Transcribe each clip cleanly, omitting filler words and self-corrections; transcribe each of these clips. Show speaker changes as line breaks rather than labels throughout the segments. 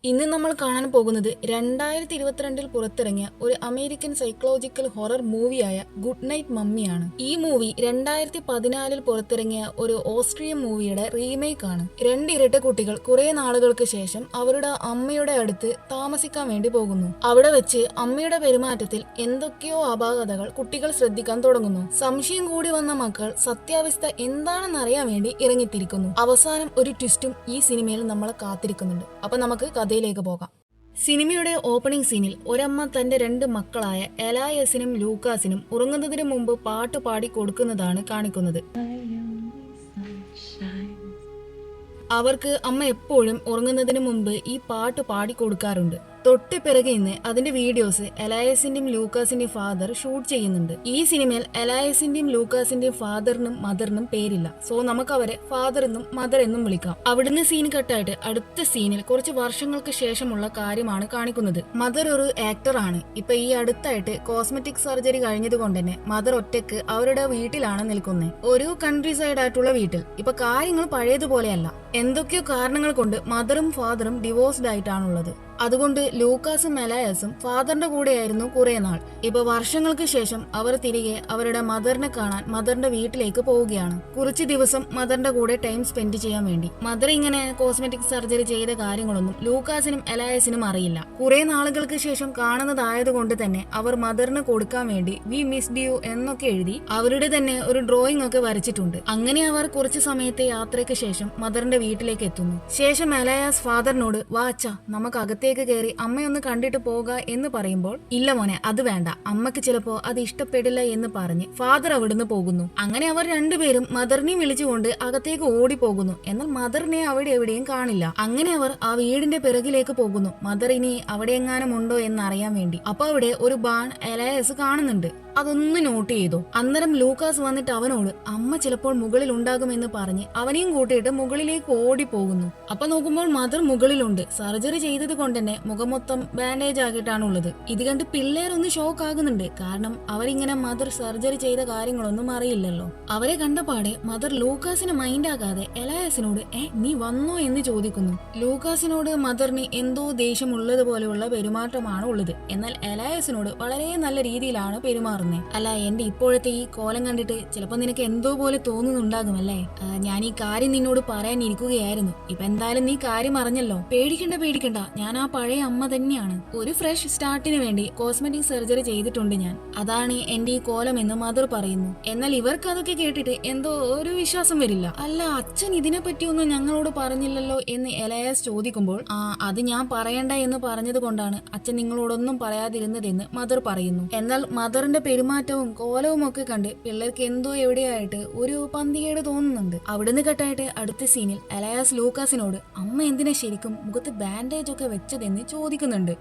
ഇന്ന് നമ്മൾ കാണാൻ പോകുന്നത് 2022 പുറത്തിറങ്ങിയ ഒരു അമേരിക്കൻ സൈക്കോളജിക്കൽ ഹൊറർ മൂവിയായ ഗുഡ് നൈറ്റ് മമ്മിയാണ്. ഈ മൂവി 2014 പുറത്തിറങ്ങിയ ഒരു ഓസ്ട്രിയൻ മൂവിയുടെ റീമേക്ക് ആണ്. രണ്ട് ഇരട്ട കുട്ടികൾ കുറെ നാളുകൾക്ക് ശേഷം അവരുടെ അമ്മയുടെ അടുത്ത് താമസിക്കാൻ വേണ്ടി പോകുന്നു. അവിടെ വെച്ച് അമ്മയുടെ പെരുമാറ്റത്തിൽ എന്തൊക്കെയോ അപാകതകൾ കുട്ടികൾ ശ്രദ്ധിക്കാൻ തുടങ്ങുന്നു. സംശയം കൂടി വന്ന മക്കൾ സത്യാവസ്ഥ എന്താണെന്ന് അറിയാൻ വേണ്ടി ഇറങ്ങിത്തിരിക്കുന്നു. അവസാനം ഒരു ട്വിസ്റ്റും ഈ സിനിമയിൽ നമ്മളെ കാത്തിരിക്കുന്നുണ്ട്. അപ്പൊ നമുക്ക് കഥയിലേക്ക് പോകാം. സിനിമയുടെ ഓപ്പണിംഗ് സീനിൽ ഒരമ്മ തന്റെ രണ്ട് മക്കളായ എലായസിനും ലൂക്കാസിനും ഉറങ്ങുന്നതിന് മുമ്പ് പാട്ട് പാടി കൊടുക്കുന്നതാണ് കാണിക്കുന്നത്. അവർക്ക് അമ്മ എപ്പോഴും ഉറങ്ങുന്നതിന് മുമ്പ് ഈ പാട്ട് പാടി കൊടുക്കാറുണ്ട്. തൊട്ട് പിറകെ നിന്ന് അതിന്റെ വീഡിയോസ് എലായസിന്റെയും ലൂക്കാസിന്റെയും ഫാദർ ഷൂട്ട് ചെയ്യുന്നുണ്ട്. ഈ സിനിമയിൽ എലായസിന്റെയും ലൂക്കാസിന്റെയും ഫാദറിനും മദറിനും പേരില്ല. സോ നമുക്ക് അവരെ ഫാദർ എന്നും മദർ എന്നും വിളിക്കാം. അവിടുന്ന് സീൻ കട്ടായിട്ട് അടുത്ത സീനിൽ കുറച്ച് വർഷങ്ങൾക്ക് ശേഷമുള്ള കാര്യമാണ് കാണിക്കുന്നത്. മദർ ഒരു ആക്ടർ ആണ്. ഇപ്പൊ ഈ അടുത്തായിട്ട് കോസ്മെറ്റിക് സർജറി കഴിഞ്ഞത് കൊണ്ട് തന്നെ മദർ ഒറ്റയ്ക്ക് അവരുടെ വീട്ടിലാണ് നിൽക്കുന്നത്. ഒരു കൺട്രി സൈഡ് ആയിട്ടുള്ള വീട്ടിൽ. ഇപ്പൊ കാര്യങ്ങൾ പഴയതുപോലെയല്ല. എന്തൊക്കെയോ കാരണങ്ങൾ കൊണ്ട് മദറും ഫാദറും ഡിവോഴ്സ്ഡ് ആയിട്ടാണുള്ളത്. അതുകൊണ്ട് ലൂക്കാസും എലായസും ഫാദറിന്റെ കൂടെയായിരുന്നു കുറെ നാൾ. ഇപ്പൊ വർഷങ്ങൾക്ക് ശേഷം അവർ തിരികെ അവരുടെ മദറിനെ കാണാൻ മദറിന്റെ വീട്ടിലേക്ക് പോവുകയാണ്. കുറച്ച് ദിവസം മദറിന്റെ കൂടെ ടൈം സ്പെൻഡ് ചെയ്യാൻ വേണ്ടി. മദർ ഇങ്ങനെ കോസ്മെറ്റിക് സർജറി ചെയ്ത കാര്യങ്ങളൊന്നും ലൂക്കാസിനും എലായസിനും അറിയില്ല. കുറെ നാളുകൾക്ക് ശേഷം കാണുന്നതായതുകൊണ്ട് തന്നെ അവർ മദറിന് കൊടുക്കാൻ വേണ്ടി വി മിസ്ഡ് യു എന്നൊക്കെ എഴുതി അവരുടെ തന്നെ ഒരു ഡ്രോയിങ് ഒക്കെ വരച്ചിട്ടുണ്ട്. അങ്ങനെ അവർ കുറച്ച് സമയത്തെ യാത്രയ്ക്ക് ശേഷം മദറിന്റെ വീട്ടിലേക്ക് എത്തുന്നു. ശേഷം എലായാസ് ഫാദറിനോട് വാച്ച നമുക്ക് അകത്തേക്ക് കയറി അമ്മയൊന്ന് കണ്ടിട്ട് പോക എന്ന് പറയുമ്പോൾ ഇല്ല മോനെ അത് വേണ്ട, അമ്മക്ക് ചിലപ്പോ അത് ഇഷ്ടപ്പെടില്ല എന്ന് പറഞ്ഞ് ഫാദർ അവിടുന്ന് പോകുന്നു. അങ്ങനെ അവർ രണ്ടുപേരും മദറിനെയും വിളിച്ചുകൊണ്ട് അകത്തേക്ക് ഓടിപ്പോകുന്നു. എന്നാൽ മദറിനെ അവിടെ എവിടെയും കാണില്ല. അങ്ങനെ അവർ ആ വീടിന്റെ പിറകിലേക്ക് പോകുന്നു. മദർ ഇനി അവിടെ എങ്ങാനും ഉണ്ടോ എന്ന് അറിയാൻ വേണ്ടി. അപ്പൊ അവിടെ ഒരു ബാൺ എലായസ് കാണുന്നുണ്ട്. അതൊന്ന് നോട്ട് ചെയ്തു. അന്നേരം ലൂക്കാസ് വന്നിട്ട് അവനോട് അമ്മ ചിലപ്പോൾ മുകളിൽ ഉണ്ടാകുമെന്ന് പറഞ്ഞ് അവനെയും കൂട്ടിയിട്ട് മുകളിലേക്ക് ഓടിപ്പോകുന്നു. അപ്പൊ നോക്കുമ്പോൾ മദർ മുകളിലുണ്ട്. സർജറി ചെയ്തത് കൊണ്ട് തന്നെ മുഖം മൊത്തം ബാൻഡേജ് ആക്കിയിട്ടാണുള്ളത്. ഇത് കണ്ട് പിള്ളേരൊന്ന് ഷോക്ക് ആകുന്നുണ്ട്. കാരണം അവരിങ്ങനെ മദർ സർജറി ചെയ്ത കാര്യങ്ങളൊന്നും അറിയില്ലല്ലോ. അവരെ കണ്ടപാടെ മദർ ലൂക്കാസിനെ മൈൻഡ് ആകാതെ എലായസിനോട് നീ വന്നോ എന്ന് ചോദിക്കുന്നു. ലൂക്കാസിനോട് മദറിന് എന്തോ ദേഷ്യമുള്ളത് പോലെയുള്ള പെരുമാറ്റമാണ് ഉള്ളത്. എന്നാൽ എലായസിനോട് വളരെ നല്ല രീതിയിലാണ് പെരുമാറുന്നത്. അല്ല, എന്റെ ഇപ്പോഴത്തെ ഈ കോലം കണ്ടിട്ട് ചിലപ്പോ നിനക്ക് എന്തോ പോലെ തോന്നുന്നുണ്ടാകുമല്ലേ? ഞാൻ ഈ കാര്യം നിന്നോട് പറയാനിരിക്കുകയായിരുന്നു. ഇപ്പൊ എന്തായാലും നീ കാര്യം അറിഞ്ഞല്ലോ. പേടിക്കണ്ട, ഞാൻ ആ പഴയ അമ്മ തന്നെയാണ്. ഒരു ഫ്രഷ് സ്റ്റാർട്ടിന് വേണ്ടി കോസ്മെറ്റിക് സർജറി ചെയ്തിട്ടുണ്ട് ഞാൻ. അതാണ് എന്റെ ഈ കോലം എന്ന് മദർ പറയുന്നു. എന്നാൽ ഇവർക്ക് അതൊക്കെ കേട്ടിട്ട് എന്തോ ഒരു വിശ്വാസം വരില്ല. അല്ല, അച്ഛൻ ഇതിനെ പറ്റിയൊന്നും ഞങ്ങളോട് പറഞ്ഞില്ലല്ലോ എന്ന് എലയാസ് ചോദിക്കുമ്പോൾ അത് ഞാൻ പറയണ്ട എന്ന് പറഞ്ഞത് കൊണ്ടാണ് അച്ഛൻ നിങ്ങളോടൊന്നും പറയാതിരുന്നതെന്ന് മദർ പറയുന്നു. എന്നാൽ മദറിന്റെ പെരുമാറ്റവും കോലവും ഒക്കെ കണ്ട് പിള്ളേർക്ക് എന്തോ എവിടെയായിട്ട് ഒരു പന്തികേട് തോന്നുന്നുണ്ട്. അവിടുന്ന് കട്ടായിട്ട് അടുത്ത സീനിൽ എലയാസ് ലൂക്കാസിനോട് അമ്മ എന്തിനാ ശരിക്കും മുഖത്ത് ബാൻഡേജ് ഒക്കെ വെച്ചതെന്ന് ചോദിക്കുന്നുണ്ട്.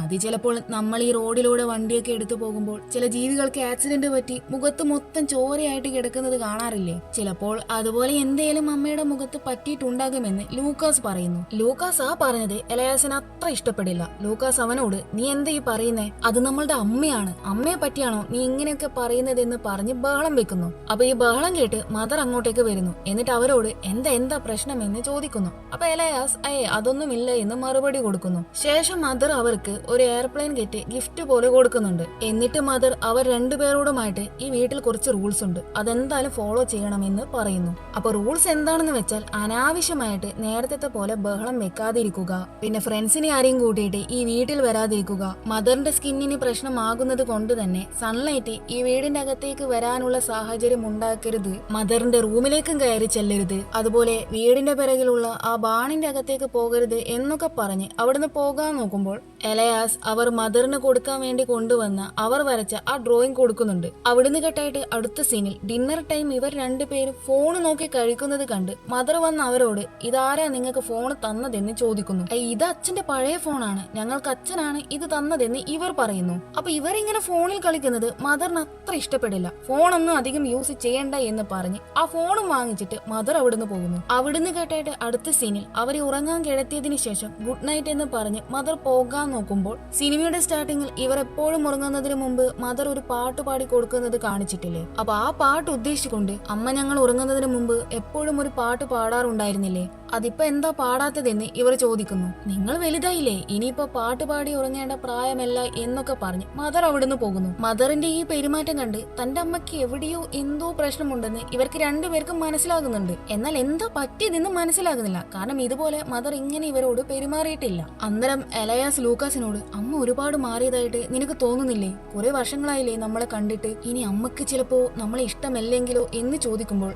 അത് ചിലപ്പോൾ നമ്മൾ ഈ റോഡിലൂടെ വണ്ടിയൊക്കെ എടുത്തു പോകുമ്പോൾ ചില ജീവികൾക്ക് ആക്സിഡന്റ് പറ്റി മുഖത്ത് മൊത്തം ചോരയായിട്ട് കിടക്കുന്നത് കാണാറില്ലേ? ചിലപ്പോൾ അതുപോലെ എന്തേലും അമ്മയുടെ മുഖത്ത് പറ്റിയിട്ടുണ്ടാകുമെന്ന് ലൂക്കാസ് പറയുന്നു. ലൂക്കാസ് പറഞ്ഞത് എലയാസിന് അത്ര ഇഷ്ടപ്പെടില്ല. ലൂക്കാസ് അവനോട് നീ എന്താ ഈ പറയുന്നേ? അത് നമ്മളുടെ അമ്മയാണ്, അമ്മയെ പറ്റിയാണോ നീ ഇങ്ങനെയൊക്കെ പറയുന്നതെന്ന് പറഞ്ഞ് ബഹളം വെക്കുന്നു. അപ്പൊ ഈ ബഹളം കേട്ട് മദർ അങ്ങോട്ടേക്ക് വരുന്നു. എന്നിട്ട് അവരോട് എന്താ പ്രശ്നമെന്ന് ചോദിക്കുന്നു. അപ്പൊ എലയാസ് അതൊന്നുമില്ല എന്ന് മറുപടി കൊടുക്കുന്നു. ശേഷം മദർ അവർക്ക് ഒരു എയർപ്ലെയിൻ ഗെറ്റ് ഗിഫ്റ്റ് പോലെ കൊടുക്കുന്നുണ്ട്. എന്നിട്ട് മദർ അവർ രണ്ടുപേരോടുമായിട്ട് ഈ വീട്ടിൽ കുറച്ച് റൂൾസ് ഉണ്ട്, അതെന്തായാലും ഫോളോ ചെയ്യണമെന്ന് പറയുന്നു. അപ്പൊ റൂൾസ് എന്താണെന്ന് വെച്ചാൽ അനാവശ്യമായിട്ട് നേരത്തെ പോലെ ബഹളം വെക്കാതിരിക്കുക, പിന്നെ ഫ്രണ്ട്സിനെ ആരെയും കൂട്ടിയിട്ട് ഈ വീട്ടിൽ വരാതിരിക്കുക, മദറിന്റെ സ്കിന്നിന് പ്രശ്നമാകുന്നത് കൊണ്ട് തന്നെ സൺലൈറ്റ് ഈ വീടിന്റെ അകത്തേക്ക് വരാനുള്ള സാഹചര്യം ഉണ്ടാക്കരുത്, മദറിന്റെ റൂമിലേക്കും കയറി ചെല്ലരുത്, അതുപോലെ വീടിന്റെ പിറകിലുള്ള ആ ബാണിന്റെ അകത്തേക്ക് പോകരുത് എന്നൊക്കെ പറഞ്ഞ് അവിടുന്ന് പോകാൻ നോക്കുമ്പോൾ എലയാസ് അവർ മദറിന് കൊടുക്കാൻ വേണ്ടി കൊണ്ടുവന്ന അവർ വരച്ച ആ ഡ്രോയിങ് കൊടുക്കുന്നുണ്ട്. അവിടുന്ന് കെട്ടായിട്ട് അടുത്ത സീനിൽ ഡിന്നർ ടൈം ഇവർ രണ്ടുപേരും ഫോൺ നോക്കി കഴിക്കുന്നത് കണ്ട് മദർ വന്ന് അവരോട് ഇതാരാ നിങ്ങൾക്ക് ഫോൺ തന്നതെന്ന് ചോദിക്കുന്നു. ഇത് അച്ഛന്റെ പഴയ ഫോണാണ്, ഞങ്ങൾക്ക് അച്ഛനാണ് ഇത് തന്നതെന്ന് ഇവർ പറയുന്നു. അപ്പൊ ഇവരിങ്ങനെ ഫോണിൽ കളിക്കുന്നത് മദറിന് അത്ര ഇഷ്ടപ്പെടില്ല. ഫോണൊന്നും അധികം യൂസ് ചെയ്യണ്ട എന്ന് പറഞ്ഞ് ആ ഫോണും വാങ്ങിച്ചിട്ട് മദർ അവിടുന്ന് പോകുന്നു. അവിടുന്ന് കേട്ടായിട്ട് അടുത്ത സീനിൽ അവരെ ഉറങ്ങാൻ കിടത്തിയതിനു ശേഷം ഗുഡ് നൈറ്റ് എന്ന് പറഞ്ഞ് മദർ പോകാൻ നോക്കുമ്പോൾ സിനിമയുടെ സ്റ്റാർട്ടിങ്ങിൽ ഇവർ എപ്പോഴും ഉറങ്ങുന്നതിന് മുമ്പ് മദർ ഒരു പാട്ട് പാടി കൊടുക്കുന്നത് കാണിച്ചിട്ടില്ലേ? അപ്പൊ ആ പാട്ട് ഉദ്ദേശിച്ചുകൊണ്ട് അമ്മ ഞങ്ങൾ ഉറങ്ങുന്നതിന് മുമ്പ് എപ്പോഴും ഒരു പാട്ട് പാടാറുണ്ടായിരുന്നില്ലേ? അതിപ്പോ എന്താ പാടാത്തതെന്ന് ഇവർ ചോദിക്കുന്നു. നിങ്ങൾ വലുതായില്ലേ, ഇനിയിപ്പോ പാട്ട് പാടി ഉറങ്ങേണ്ട പ്രായമല്ല എന്നൊക്കെ പറഞ്ഞ് മദർ അവിടുന്ന് പോകുന്നു. മദറിന്റെ ഈ പെരുമാറ്റം കണ്ട് തന്റെ അമ്മയ്ക്ക് എവിടെയോ എന്തോ പ്രശ്നമുണ്ടെന്ന് ഇവർക്ക് രണ്ടുപേർക്കും മനസ്സിലാകുന്നുണ്ട്. എന്നാൽ എന്താ പറ്റിയതെന്ന് മനസ്സിലാകുന്നില്ല. കാരണം ഇതുപോലെ മദർ ഇങ്ങനെ ഇവരോട് പെരുമാറിയിട്ടില്ല. അന്നേരം എലയാസ് ലൂക്കാസിനോട്, അമ്മ ഒരുപാട് മാറിയതായിട്ട് നിനക്ക് തോന്നുന്നില്ലേ? കുറെ വർഷങ്ങളായില്ലേ നമ്മളെ കണ്ടിട്ട്, ഇനി അമ്മക്ക് ചിലപ്പോ നമ്മളെ ഇഷ്ടമല്ലെങ്കിലോ എന്ന് ചോദിക്കുമ്പോൾ,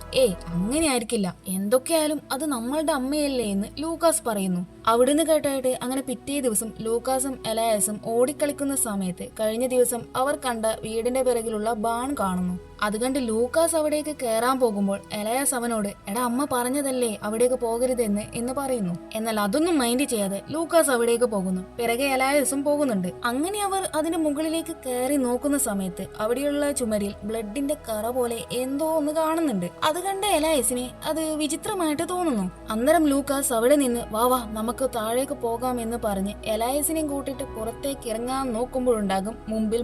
അങ്ങനെ ആയിരിക്കില്ല, എന്തൊക്കെയായാലും അത് നമ്മളുടെ അമ്മയല്ലേ എന്ന് ലൂക്കാസ് പറയുന്നു. അവിടുന്ന് കേട്ടായിട്ട് അങ്ങനെ പിറ്റേ ദിവസം ലൂക്കാസും എലയാസും ഓടിക്കളിക്കുന്ന സമയത്ത് കഴിഞ്ഞ ദിവസം അവർ കണ്ട വീടിന്റെ പിറകിലുള്ള ബാൺ കാണുന്നു. അത് കണ്ട് ലൂക്കാസ് അവിടേക്ക് കയറാൻ പോകുമ്പോൾ എലയാസ് അവനോട്, എടാ അമ്മ പറഞ്ഞതല്ലേ അവിടേക്ക് പോകരുതെന്ന് എന്ന് പറയുന്നു. എന്നാൽ അതൊന്നും മൈൻഡ് ചെയ്യാതെ ലൂക്കാസ് അവിടേക്ക് പോകുന്നു. പിറകെ എലയാസും പോകുന്നുണ്ട്. അങ്ങനെ അവർ അതിന്റെ മുകളിലേക്ക് കയറി നോക്കുന്ന സമയത്ത് അവിടെയുള്ള ചുമരിൽ ബ്ലഡിന്റെ കറ പോലെ എന്തോ ഒന്ന് കാണുന്നുണ്ട്. അത് കണ്ട എലയാസിനെ അത് വിചിത്രമായിട്ട് തോന്നുന്നു. അന്നേരം ലൂക്കാസ് അവിടെ നിന്ന് വാ നമുക്ക് താഴേക്ക് പോകാം എന്ന് പറഞ്ഞ് എലയാസിനെയും കൂട്ടിയിട്ട് പുറത്തേക്ക് ഇറങ്ങാൻ നോക്കുമ്പോഴുണ്ടാകും മുമ്പിൽ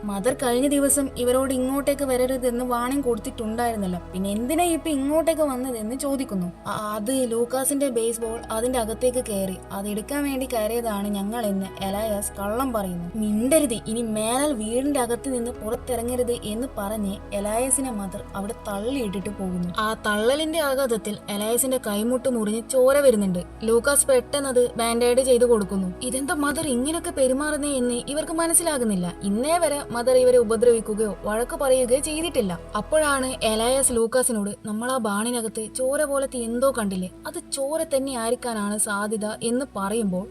മദർ കഴിഞ്ഞ ദിവസം ഇവരോട് ഇങ്ങോട്ടേക്ക് വരരുതെന്ന് വാണിംഗ് കൊടുത്തിട്ടുണ്ടായിരുന്നല്ലോ, പിന്നെ എന്തിനാ ഇപ്പൊ ഇങ്ങോട്ടേക്ക് വന്നതെന്ന് ചോദിക്കുന്നു. അത് ലൂക്കാസിന്റെ ബേസ്ബോൾ അതിന്റെ അകത്തേക്ക് കയറി, അത് എടുക്കാൻ വേണ്ടി കയറിയതാണ് ഞങ്ങൾ എന്ന് എലയാസ് കള്ളം പറയുന്നു. മിണ്ടരുത്, ഇനി മേലാൽ വീടിന്റെ അകത്ത് നിന്ന് പുറത്തിറങ്ങരുത് എന്ന് പറഞ്ഞ് എലയാസിനെ മദർ അവിടെ തള്ളിയിട്ടിട്ട് പോകുന്നു. ആ തള്ളലിന്റെ ആഘാതത്തിൽ എലയാസിന്റെ കൈമുട്ട് മുറിഞ്ഞ് ചോര വരുന്നുണ്ട്. ലൂക്കാസ് പെട്ടെന്നത് ബാൻഡേഡ് ചെയ്ത് കൊടുക്കുന്നു. ഇതെന്താ മദർ ഇങ്ങനൊക്കെ പെരുമാറുന്നേ എന്ന് ഇവർക്ക് മനസ്സിലാകുന്നില്ല. ഇന്നേ വരെ മദർ ഇവരെ ഉപദ്രവിക്കുകയോ വഴക്ക് പറയുകയോ ചെയ്തിട്ടില്ല. അപ്പോഴാണ് എലയാസ് ലൂക്കാസിനോട്, നമ്മൾ ആ ബാണിനകത്ത് ചോര പോലത്തെ എന്തോ കണ്ടില്ലേ, അത് ചോര തന്നെ ആയിരിക്കാനാണ് സാധ്യത എന്ന് പറയുമ്പോൾ,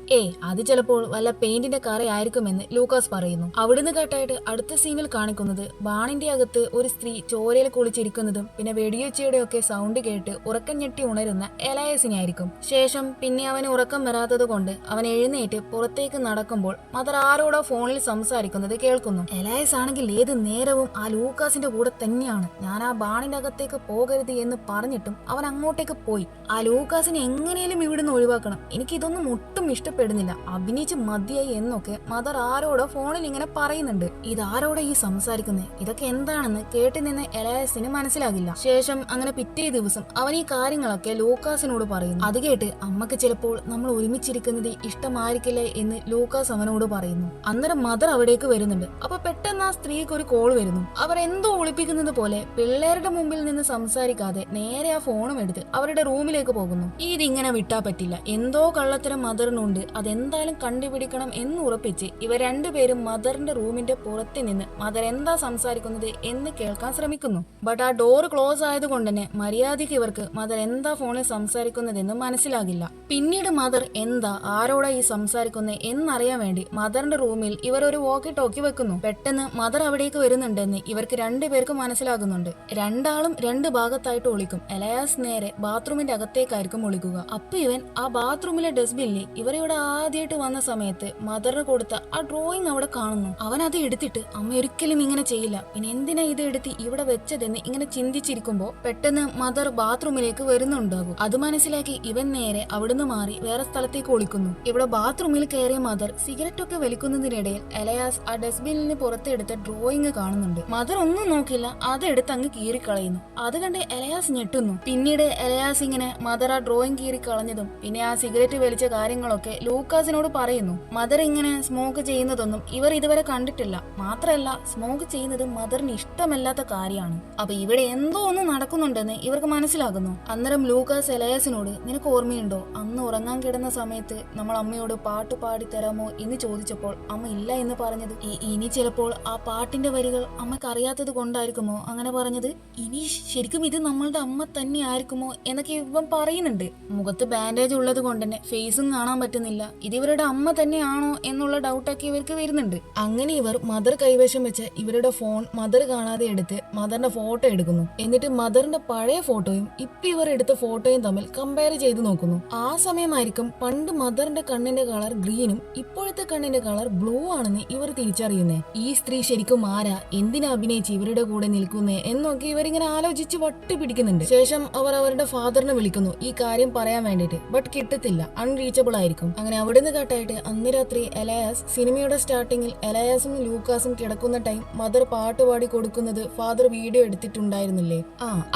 അത് ചിലപ്പോൾ വല്ല പെയിന്റിന്റെ കറയായിരിക്കുമെന്ന് ലൂക്കാസ് പറയുന്നു. അവിടുന്ന് കേട്ടായിട്ട് അടുത്ത സീനിൽ കാണിക്കുന്നത് ബാണിന്റെ അകത്ത് ഒരു സ്ത്രീ ചോരയിൽ കുളിച്ചിരിക്കുന്നതും പിന്നെ വെടിയൊച്ചയുടെ ഒക്കെ സൗണ്ട് കേട്ട് ഉറക്കം ഞെട്ടി ഉണരുന്ന എലയാസിനെ ആയിരിക്കും. ശേഷം പിന്നെ അവന് ഉറക്കം വരാത്തത് കൊണ്ട് അവൻ എഴുന്നേറ്റ് പുറത്തേക്ക് നടക്കുമ്പോൾ മദർ ആരോടോ ഫോണിൽ സംസാരിക്കുന്നത് കേൾക്കുന്നു. എലയാസ് ആണെങ്കിൽ ഏത് നേരവും ആ ലൂക്കാസിന്റെ കൂടെ തന്നെയാണ്. ഞാൻ ആ ബാണിന്റെ അകത്തേക്ക് പോകരുത് എന്ന് പറഞ്ഞിട്ടും അവൻ അങ്ങോട്ടേക്ക് പോയി. ആ ലൂക്കാസിനെ എങ്ങനെയും ഇവിടുന്ന് ഒഴിവാക്കണം, എനിക്ക് ഇതൊന്നും ഒട്ടും ഇഷ്ടപ്പെടുന്നില്ല, അഭിനയിച്ച് മതിയായി എന്നൊക്കെ മദർ ആരോടോ ഫോണിൽ ഇങ്ങനെ പറയുന്നുണ്ട്. ഇതാരോടെ ഈ സംസാരിക്കുന്നത്, ഇതൊക്കെ എന്താണെന്ന് കേട്ട് നിന്ന് എലയാസിന് മനസ്സിലാകില്ല. ശേഷം അങ്ങനെ പിറ്റേ ദിവസം അവൻ ഈ കാര്യങ്ങളൊക്കെ ലൂക്കാസിനോട് പറയുന്നു. അത് കേട്ട് അമ്മക്ക് ചിലപ്പോൾ നമ്മൾ ഒരുമിച്ചിരിക്കുന്നത് ഇഷ്ടമായിരിക്കില്ലേ എന്ന് ലൂക്കാസ് അവനോട് പറയുന്നു. അന്നേരം മദർ അവിടേക്ക് വരുന്നുണ്ട്. അപ്പൊ പെട്ടെന്ന് ആ സ്ത്രീക്ക് ഒരു കോൾ വരുന്നു. അവർ എന്തോ ഒളിപ്പിക്കുന്നത് പോലെ പിള്ളേരുടെ മുമ്പിൽ നിന്ന് സംസാരിക്കാതെ നേരെ ആ ഫോണും എടുത്ത് അവരുടെ റൂമിലേക്ക് പോകുന്നു. ഇതിങ്ങനെ വിട്ടാ പറ്റില്ല, എന്തോ കള്ളത്തരം മദറിനുണ്ട്, അതെന്തായാലും കണ്ടുപിടിക്കണം എന്ന് ഉറപ്പിച്ച് ഇവർ രണ്ടുപേരും മദറിന്റെ റൂമിന്റെ പുറത്ത് നിന്ന് മദർ എന്താ സംസാരിക്കുന്നത് എന്ന് കേൾക്കാൻ ശ്രമിക്കുന്നു. ബട്ട് ആ ഡോർ ക്ലോസ് ആയതുകൊണ്ട് തന്നെ മര്യാദയ്ക്ക് ഇവർക്ക് മദർ എന്താ ഫോണിൽ സംസാരിക്കുന്നതെന്ന് മനസ്സിലാകില്ല. പിന്നീട് മദർ എന്താ ആരോടാ ഈ സംസാരിക്കുന്നത് എന്നറിയാൻ വേണ്ടി മദറിന്റെ റൂമിൽ ഇവർ ഒരു വോക്കി ടോക്കി വെക്കുന്നു. പെട്ടെന്ന് മദർ അവിടേക്ക് വരുന്നുണ്ടെന്ന് ഇവർക്ക് രണ്ടുപേർക്കും മനസ്സിലാകുന്നുണ്ട്. രണ്ടാളും രണ്ട് ഭാഗത്തായിട്ട് ഒളിക്കും. എലയാസ് നേരെ ബാത്റൂമിന്റെ അകത്തേക്കായിരിക്കും ഒളിക്കുക. അപ്പൊ ഇവൻ ആ ബാത്റൂമിലെ ഡസ്റ്റ്ബിന്നിൽ ഇവരിവിടെ ആദ്യമായിട്ട് വന്ന സമയത്ത് മദറിന് കൊടുത്ത ആ ഡ്രോയിങ് അവിടെ കാണുന്നു. അവൻ അത് എടുത്തിട്ട് അമ്മ ഒരിക്കലും ഇങ്ങനെ ചെയ്യില്ല, പിന്നെ എന്തിനാ ഇത് എടുത്ത് ഇവിടെ വെച്ചതെന്ന് ഇങ്ങനെ ചിന്തിച്ചിരിക്കുമ്പോ പെട്ടെന്ന് മദർ ബാത്റൂമിലേക്ക് വരുന്നുണ്ടാകും. അത് മനസ്സിലാക്കി ഇവൻ നേരെ അവിടുന്ന് മാറി വേറെ സ്ഥലത്തേക്ക് ഒളിക്കുന്നു. ഇവിടെ ബാത്റൂമിൽ കയറിയ മദർ സിഗരറ്റ് ഒക്കെ വലിക്കുന്നതിനിടയിൽ എലയാസ് ആ ഡസ്റ്റ്ബിന്നിന് പുറത്തെടുത്ത ഡ്രോയിങ് കാണുന്നുണ്ട്. മദർ ഒന്നും നോക്കില്ല, അതെടുത്ത് അങ്ങ് കീറിക്കളയുന്നു. അത് കണ്ട് എലയാസ് ഞെട്ടുന്നു. പിന്നീട് എലയാസ് ഇങ്ങനെ മദർ ആ ഡ്രോയിങ് കീറിക്കളഞ്ഞതും പിന്നെ ആ സിഗരറ്റ് വലിച്ച കാര്യങ്ങളൊക്കെ ലൂക്കാസിനോട് പറയുന്നു. മദർ ഇങ്ങനെ സ്മോക്ക് ചെയ്യുന്നതൊന്നും ഇവർ ഇതുവരെ കണ്ടിട്ടില്ല. മാത്രമല്ല സ്മോക്ക് ചെയ്യുന്നത് മദറിന് ഇഷ്ടമല്ലാത്ത കാര്യമാണ്. അപ്പൊ ഇവിടെ എന്തോ ഒന്ന് നടക്കുന്നുണ്ടെന്ന് ഇവർക്ക് മനസ്സിലാകുന്നു. അന്നേരം ലൂക്കാസ് എലയാസിനോട്, നിനക്ക് ഓർമ്മയുണ്ടോ അന്ന് ഉറങ്ങാൻ കിടന്ന സമയത്ത് നമ്മൾ അമ്മയോട് പാട്ട് പാടി തരാമോ എന്ന് ചോദിച്ചപ്പോൾ അമ്മ ഇല്ല എന്ന് പറഞ്ഞത്? ഇനി ചിലപ്പോൾ ആ പാട്ടിന്റെ വരികൾ അമ്മക്ക് അറിയാത്തത് കൊണ്ടായിരിക്കുമോ അങ്ങനെ പറഞ്ഞത്? ഇനി ശരിക്കും ഇത് നമ്മളുടെ അമ്മ തന്നെ ആയിരിക്കുമോ എന്നൊക്കെ ഇവൻ പറയുന്നുണ്ട്. മുഖത്ത് ബാൻഡേജ് ഉള്ളത് കൊണ്ട് തന്നെ ഫേസും കാണാൻ പറ്റുന്നില്ല. ഇത് ഇവരുടെ അമ്മ തന്നെയാണോ എന്നുള്ള ഡൗട്ടൊക്കെ ഇവർക്ക് വരുന്നുണ്ട്. അങ്ങനെ ഇവർ മദർ കൈവശം വെച്ച് ഇവരുടെ ഫോൺ മദർ കാണാതെ എടുത്ത് മദറിന്റെ ഫോട്ടോ എടുക്കുന്നു. എന്നിട്ട് മദറിന്റെ പഴയ ഫോട്ടോയും ഇപ്പൊ ഇവർ എടുത്ത ഫോട്ടോയും തമ്മിൽ കമ്പയർ ചെയ്ത് നോക്കുന്നു. ആ സമയമായിരിക്കും പണ്ട് മദറിന്റെ കണ്ണിന്റെ കളർ ഗ്രീനും ഇപ്പോഴത്തെ കണ്ണിന്റെ കളർ ബ്ലൂ ആണെന്ന് ഇവർ തിരിച്ചറിയുന്നേ. ഈ സ്ത്രീ ശരിക്കും ആരാ, എന്തിനാ അഭിനയിച്ച് ഇവരുടെ നിന്റെ കൂടെ നിൽക്കുന്നേ എന്നൊക്കെ ഇവരിങ്ങനെ ആലോചിച്ച് വട്ടി പിടിക്കുന്നുണ്ട്. ശേഷം അവർ അവരുടെ ഫാദറിനെ വിളിക്കുന്നു ഈ കാര്യം പറയാൻ വേണ്ടിട്ട്. ബട്ട് കിട്ടത്തില്ല, അൺറീച്ചബിൾ ആയിരിക്കും. അങ്ങനെ അവിടുന്ന് കേട്ടായിട്ട് അന്ന് രാത്രി എലയാസ് സിനിമയുടെ സ്റ്റാർട്ടിങ്ങിൽ എലയാസും ലൂക്കാസും കിടക്കുന്ന ടൈം മദർ പാട്ട് പാടി കൊടുക്കുന്നത് ഫാദർ വീഡിയോ എടുത്തിട്ടുണ്ടായിരുന്നില്ലേ,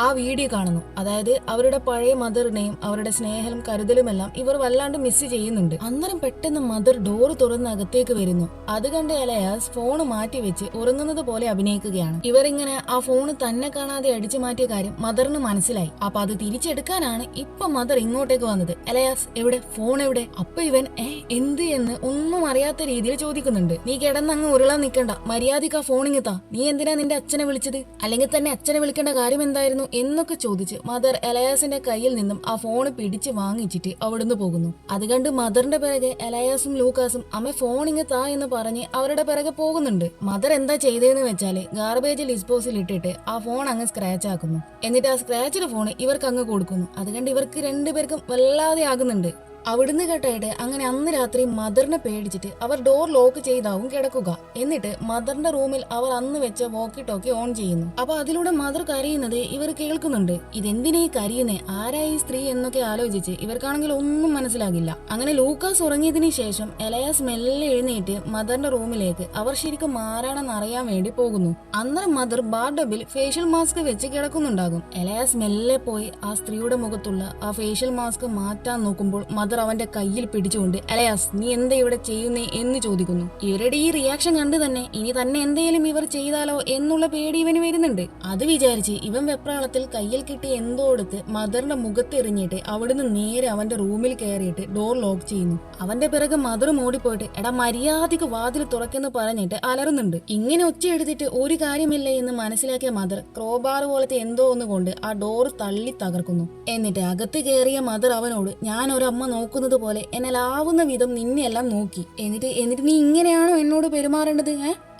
ആ വീഡിയോ കാണുന്നു. അതായത് അവരുടെ പഴയ മദറിനെയും അവരുടെ സ്നേഹവും കരുതലുമെല്ലാം ഇവർ വല്ലാണ്ട് മിസ് ചെയ്യുന്നുണ്ട്. അന്നേരം പെട്ടെന്ന് മദർ ഡോറ് തുറന്ന് അകത്തേക്ക് വരുന്നു. അത് കണ്ട് എലയാസ് ഫോണ് മാറ്റി വെച്ച് ഉറങ്ങുന്നത് പോലെ അഭിനയിക്കുകയാണ്. ഇവരിങ്ങനെ ആ ഫോണ് തന്നെ കാണാതെ അടിച്ചു മാറ്റിയ കാര്യം മദറിന് മനസ്സിലായി. അപ്പൊ അത് തിരിച്ചെടുക്കാനാണ് ഇപ്പൊ മദർ ഇങ്ങോട്ടേക്ക് വന്നത്. എലയാസ് എവിടെ, ഫോൺ എവിടെ? അപ്പൊ ഇവൻ എന്ത് എന്ന് ഒന്നും അറിയാത്ത രീതിയിൽ ചോദിക്കുന്നുണ്ട്. നീ കിടന്നങ്ങ് ഉരുളാൻ നിൽക്കണ്ട, മര്യാദക്ക് ആ ഫോണിങ് താ. നീ എന്തിനാ നിന്റെ അച്ഛനെ വിളിച്ചത്? അല്ലെങ്കിൽ തന്നെ അച്ഛനെ വിളിക്കേണ്ട കാര്യം എന്തായിരുന്നു എന്നൊക്കെ ചോദിച്ച് മദർ എലയാസിന്റെ കയ്യിൽ നിന്നും ആ ഫോൺ പിടിച്ച് വാങ്ങിച്ചിട്ട് അവിടുന്ന് പോകുന്നു. അത് കണ്ട് മദറിന്റെ പിറകെ എലയാസും ലൂക്കാസും അമ്മ ഫോണിങ് താ എന്ന് പറഞ്ഞ് അവരുടെ പിറകെ പോകുന്നുണ്ട്. മദർ എന്താ ചെയ്തതെന്ന് വെച്ചാല് ഗാർബേജ് ഡിസ്പോസിൽ ഇട്ടിട്ട് ആ ഫോൺ അങ്ങ് സ്ക്രാച്ച് ആക്കുന്നു. എന്നിട്ട് ആ സ്ക്രാച്ചിലെ ഫോൺ ഇവർക്ക് അങ്ങ് കൊടുക്കുന്നു. അത് കണ്ട് ഇവർക്ക് രണ്ടുപേർക്കും വല്ലാതെ ആകുന്നുണ്ട്. അവിടുന്ന് കേട്ടായിട്ട് അങ്ങനെ അന്ന് രാത്രി മദറിനെ പേടിച്ചിട്ട് അവർ ഡോർ ലോക്ക് ചെയ്താവും കിടക്കുക. എന്നിട്ട് മദറിന്റെ റൂമിൽ അവർ അന്ന് വെച്ച വോക്കി ടോക്കി ഓൺ ചെയ്യുന്നു. അപ്പൊ അതിലൂടെ മദർ കരയുന്നത് ഇവർ കേൾക്കുന്നുണ്ട്. ഇതെന്തിനാ ഈ കരയുന്നേ, ആരായി സ്ത്രീ എന്നൊക്കെ ആലോചിച്ച് ഇവർക്കാണെങ്കിൽ ഒന്നും മനസ്സിലാകില്ല. അങ്ങനെ ലൂക്കാസ് ഉറങ്ങിയതിനു ശേഷം എലയാസ് മെല്ലെ എഴുന്നേറ്റ് മദറിന്റെ റൂമിലേക്ക് അവർ ശരിക്കും ആരാണെന്ന് അറിയാൻ വേണ്ടി പോകുന്നു. അന്നേരം മദർ ബാർഡബിൽ ഫേഷ്യൽ മാസ്ക് വെച്ച് കിടക്കുന്നുണ്ടാകും. എലയാസ് മെല്ലെ പോയി ആ സ്ത്രീയുടെ മുഖത്തുള്ള ആ ഫേഷ്യൽ മാസ്ക് മാറ്റാൻ നോക്കുമ്പോൾ മദർ അവന്റെ കയ്യിൽ പിടിച്ചുകൊണ്ട് എലയാസ് നീ എന്താ ഇവിടെ ചെയ്യുന്നേ എന്ന് ചോദിക്കുന്നു. ഇവരുടെ ഈ റിയാക്ഷൻ കണ്ട് തന്നെ ഇനി തന്നെ എന്തെങ്കിലും ഇവർ ചെയ്താലോ എന്നുള്ള പേടി ഇവന് വരുന്നുണ്ട്. അത് വിചാരിച്ച് ഇവൻ വെപ്രാളത്തിൽ കയ്യിൽ കിട്ടി എന്തോ എടുത്ത് മദറിന്റെ മുഖത്തെറിഞ്ഞിട്ട് അവിടുന്ന് നേരെ അവന്റെ റൂമിൽ കയറിയിട്ട് ഡോർ ലോക്ക് ചെയ്യുന്നു. അവന്റെ പിറകെ മദറും ഓടിപ്പോയിട്ട് എടാ മര്യാദക്ക് വാതിൽ തുറക്കെന്ന് പറഞ്ഞിട്ട് അലറുന്നുണ്ട്. ഇങ്ങനെ ഒച്ചയെടുത്തിട്ട് ഒരു കാര്യമില്ല എന്ന് മനസ്സിലാക്കിയ മദർ ക്രോബാർ പോലത്തെ എന്തോ ഒന്നുകൊണ്ട് ആ ഡോർ തള്ളി തകർക്കുന്നു. എന്നിട്ട് അകത്ത് കയറിയ മദർ അവനോട് ഞാൻ ഒരമ്മ നോക്കുന്നത് പോലെ എന്നാലാവുന്ന വിധം നിന്നെയെല്ലാം നോക്കി. എന്നിട്ട് നീ ഇങ്ങനെയാണോ എന്നോട് പെരുമാറേണ്ടത്?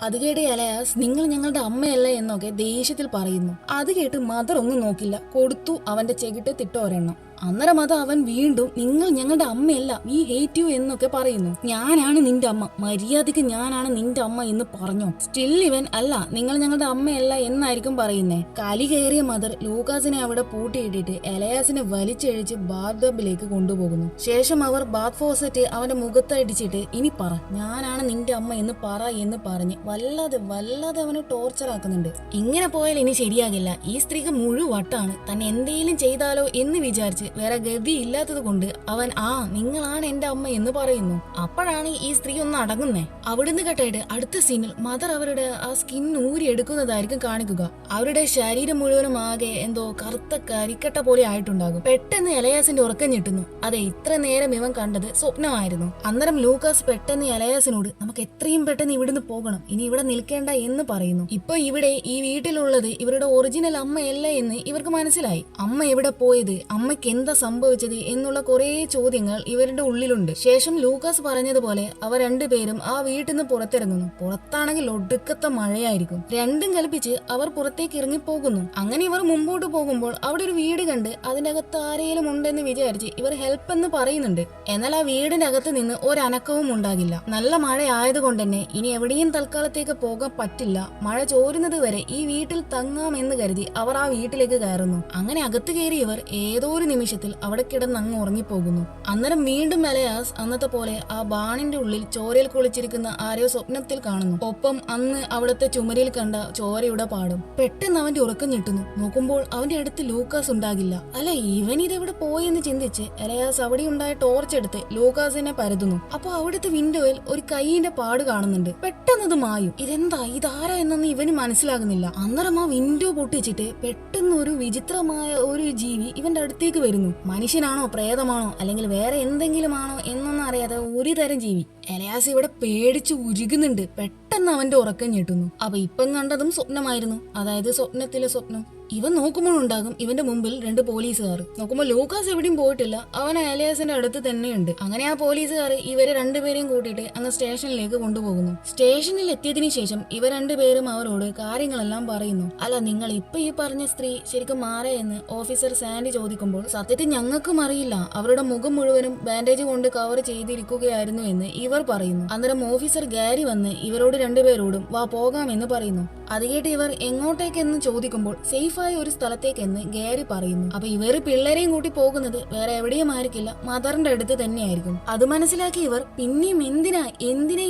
അത് കേട്ട് എലയാസ് നിങ്ങൾ ഞങ്ങളുടെ അമ്മയല്ല എന്നൊക്കെ ദേഷ്യത്തിൽ പറയുന്നു. അത് കേട്ട് മദർ ഒന്നും നോക്കില്ല, കൊടുത്തു അവന്റെ ചെകിട്ട് തിട്ടോരെണ്ണം. അന്നേരം അത് അവൻ വീണ്ടും നിങ്ങൾ ഞങ്ങളുടെ അമ്മയല്ല, വി ഹേറ്റ് യു എന്നൊക്കെ പറയുന്നു. ഞാനാണ് നിന്റെ അമ്മ, മര്യാദക്ക് ഞാനാണ് നിന്റെ അമ്മ എന്ന് പറഞ്ഞോ. സ്റ്റിൽ ഇവൻ അല്ല നിങ്ങൾ ഞങ്ങളുടെ അമ്മയല്ല എന്നായിരിക്കും പറയുന്നേ. കലി കയറിയ മദർ ലൂക്കാസിനെ അവിടെ പൂട്ടിയിട്ടിട്ട് എലയാസിനെ വലിച്ചഴിച്ച് ബാത്ടബിലേക്ക് കൊണ്ടുപോകുന്നു. ശേഷം അവർ ബാത്ത് ഫോസറ്റ് അവന്റെ മുഖത്തടിച്ചിട്ട് ഇനി പറ ഞാനാണ് നിന്റെ അമ്മ എന്ന് പറ എന്ന് പറഞ്ഞ് വല്ലാതെ അവനെ ടോർച്ചർ ആക്കുന്നുണ്ട്. ഇങ്ങനെ പോയാൽ ഇനി ശരിയാകില്ല, ഈ സ്ത്രീക്ക് മുഴുവട്ടാണ്, തന്നെ എന്തെങ്കിലും ചെയ്താലോ എന്ന് വിചാരിച്ച് വേറെ ഗതി ഇല്ലാത്തത് കൊണ്ട് അവൻ നിങ്ങളാണ് എന്റെ അമ്മ എന്ന് പറയുന്നു. അപ്പോഴാണ് ഈ സ്ത്രീ ഒന്ന് അടങ്ങുന്നേ. അവിടുന്ന് കേട്ടായിട്ട് അടുത്ത സീനിൽ മദർ അവരുടെ ആ സ്കിൻ ഊരി എടുക്കുന്നതായിരിക്കും കാണിക്കുക. അവരുടെ ശരീരം മുഴുവനും ആകെ എന്തോ കറുത്ത കരിക്കട്ട പോലെ ആയിട്ടുണ്ടാകും. പെട്ടെന്ന് എലയാസിന്റെ ഉറക്കം ഞെട്ടുന്നു. അതെ, ഇത്ര നേരം ഇവൻ കണ്ടത് സ്വപ്നമായിരുന്നു. അന്നേരം ലൂക്കാസ് പെട്ടെന്ന് എലയാസിനോട് നമുക്ക് എത്രയും പെട്ടെന്ന് ഇവിടുന്ന് പോകണം, ഇനി ഇവിടെ നിൽക്കേണ്ട എന്ന് പറയുന്നു. ഇപ്പൊ ഇവിടെ ഈ വീട്ടിലുള്ളത് ഇവരുടെ ഒറിജിനൽ അമ്മയല്ല എന്ന് ഇവർക്ക് മനസ്സിലായി. അമ്മ എവിടെ പോയത്, അമ്മയ്ക്ക് എന്താ സംഭവിച്ചത് എന്നുള്ള കുറെ ചോദ്യങ്ങൾ ഇവരുടെ ഉള്ളിലുണ്ട്. ശേഷം ലൂക്കാസ് പറഞ്ഞതുപോലെ അവർ രണ്ടുപേരും ആ വീട്ടിൽ നിന്ന് പുറത്തിറങ്ങുന്നു. പുറത്താണെങ്കിൽ ഒടുക്കത്തെ മഴയായിരിക്കും. രണ്ടും കൽപ്പിച്ച് അവർ പുറത്തേക്ക് ഇറങ്ങി പോകുന്നു. അങ്ങനെ ഇവർ മുമ്പോട്ട് പോകുമ്പോൾ അവിടെ ഒരു വീട് കണ്ട് അതിന്റെ അകത്ത് ആരെങ്കിലും ഉണ്ടെന്ന് വിചാരിച്ച് ഇവർ ഹെൽപ്പ് എന്ന് പറയുന്നുണ്ട്. എന്നാൽ ആ വീടിന്റെ അകത്ത് നിന്ന് ഒരനക്കവും ഉണ്ടാകില്ല. നല്ല മഴ ആയതുകൊണ്ട് തന്നെ ഇനി എവിടെയും തൽക്കാലത്തേക്ക് പോകാൻ പറ്റില്ല. മഴ ചോരുന്നത് വരെ ഈ വീട്ടിൽ തങ്ങാമെന്ന് കരുതി അവർ ആ വീട്ടിലേക്ക് കയറുന്നു. അങ്ങനെ അകത്ത് കയറി ഇവർ ഏതോ ഒരു നിമിഷത്തിൽ അവിടെ കിടന്ന് അങ്ങ് ഉറങ്ങിപ്പോകുന്നു. അന്നേരം വീണ്ടും എലയാസ് അന്നത്തെ പോലെ ആ ബാണിന്റെ ഉള്ളിൽ ചോരയിൽ കുളിച്ചിരിക്കുന്ന ആരെയോ സ്വപ്നത്തിൽ കാണുന്നു. ഒപ്പം അന്ന് അവിടുത്തെ ചുമരിൽ കണ്ട ചോരയുടെ പാടും. പെട്ടെന്ന് അവന്റെ ഉറക്കം ഞെട്ടുന്നു. നോക്കുമ്പോൾ അവന്റെ അടുത്ത് ലൂക്കാസ് ഉണ്ടാകില്ല. അല്ല, ഇവൻ ഇതെവിടെ പോയെന്ന് ചിന്തിച്ച് എലയാസ് അവിടെ ഉണ്ടായ ടോർച്ച് എടുത്ത് ലൂക്കാസിനെ പരതുന്നു. അപ്പൊ അവിടുത്തെ വിൻഡോയിൽ ഒരു കൈയിന്റെ പാട് കാണുന്നുണ്ട്. പെട്ടെന്നത് മായും. ഇതെന്താ, ഇതാരാ എന്നൊന്നും ഇവന് മനസ്സിലാകുന്നില്ല. അന്നേരം ആ വിൻഡോ പൊട്ടിച്ചിട്ട് പെട്ടെന്ന് ഒരു വിചിത്രമായ ഒരു ജീവി ഇവന്റെ അടുത്തേക്ക് വരുന്നു. മനുഷ്യനാണോ പ്രേതമാണോ അല്ലെങ്കിൽ വേറെ എന്തെങ്കിലും ആണോ എന്നൊന്നും അറിയാതെ ഒരു തരം ജീവി. എലയാസ് ഇവിടെ പേടിച്ച് ഉരുകുന്നുണ്ട്. പെട്ടെന്ന് അവന്റെ ഉറക്കം ഞെട്ടുന്നു. അപ്പൊ ഇപ്പം കണ്ടതും സ്വപ്നമായിരുന്നു, അതായത് സ്വപ്നത്തിലെ സ്വപ്നം. ഇവൻ നോക്കുമ്പോഴുണ്ടാകും ഇവന്റെ മുമ്പിൽ രണ്ട് പോലീസുകാർ. നോക്കുമ്പോൾ ലൂക്കാസ് എവിടെയും പോയിട്ടില്ല, അവൻ എലയാസിന്റെ അടുത്ത് തന്നെയുണ്ട്. അങ്ങനെ ആ പോലീസുകാർ ഇവരെ രണ്ടുപേരെയും കൂട്ടിയിട്ട് അങ്ങ് സ്റ്റേഷനിലേക്ക് കൊണ്ടുപോകുന്നു. സ്റ്റേഷനിൽ എത്തിയതിനു ശേഷം ഇവർ രണ്ടുപേരും അവരോട് കാര്യങ്ങളെല്ലാം പറയുന്നു. അല്ല, നിങ്ങൾ ഇപ്പൊ ഈ പറഞ്ഞ സ്ത്രീ ശരിക്കും മാറേ എന്ന് ഓഫീസർ സാൻഡി ചോദിക്കുമ്പോൾ സത്യത്തിൽ ഞങ്ങൾക്കും അറിയില്ല, അവരുടെ മുഖം മുഴുവനും ബാൻഡേജ് കൊണ്ട് കവർ ചെയ്തിരിക്കുകയായിരുന്നു എന്ന് ഇവർ പറയുന്നു. അന്നേരം ഓഫീസർ ഗാരി വന്ന് ഇവരോട് രണ്ടുപേരോടും വാ പോകാമെന്ന് പറയുന്നു. അത് കേട്ട് ഇവർ എങ്ങോട്ടേക്കെന്ന് ചോദിക്കുമ്പോൾ സേഫായ ഒരു സ്ഥലത്തേക്കെന്ന് ഗാരി പറയുന്നു. അപ്പൊ ഇവര് പിള്ളേരെയും കൂട്ടി പോകുന്നത് വേറെ എവിടെയും ആയിരിക്കില്ല, മദറിന്റെ അടുത്ത് തന്നെയായിരിക്കും. അത് മനസ്സിലാക്കി ഇവർ പിന്നെയും എന്തിനാ